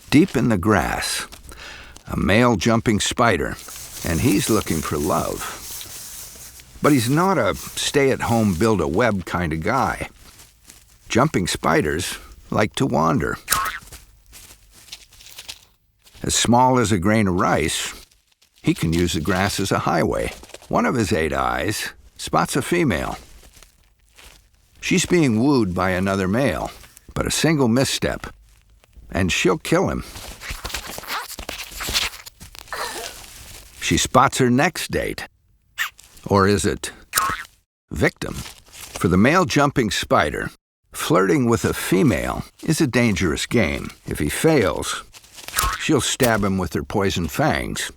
Deep in the grass, a male jumping spider, and he's looking for love. But he's not a stay-at-home, build-a-web kind of guy. Jumping spiders like to wander. As small as a grain of rice, he can use the grass as a highway. One of his 8 eyes spots a female. She's being wooed by another male, but a single misstep, and she'll kill him. She spots her next date. Or is it victim? For the male jumping spider, flirting with a female is a dangerous game. If he fails, she'll stab him with her poison fangs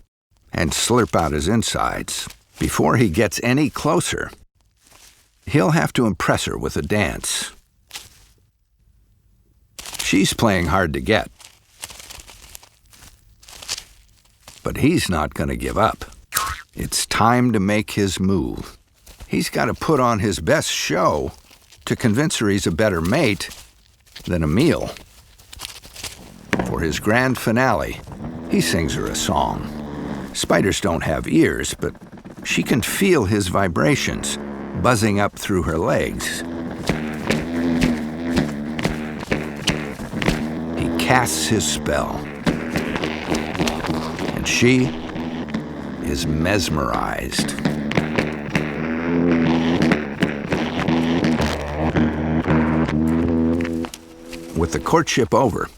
and slurp out his insides. Before he gets any closer, he'll have to impress her with a dance. She's playing hard to get, but he's not going to give up. It's time to make his move. He's got to put on his best show to convince her he's a better mate than a meal. For his grand finale, he sings her a song. Spiders don't have ears, but she can feel his vibrations buzzing up through her legs. He casts his spell, and she is mesmerized. With the courtship over,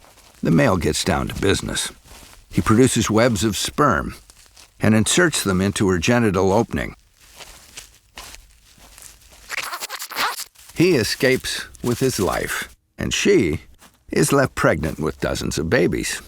the male gets down to business. He produces webs of sperm and inserts them into her genital opening. He escapes with his life, and she is left pregnant with dozens of babies.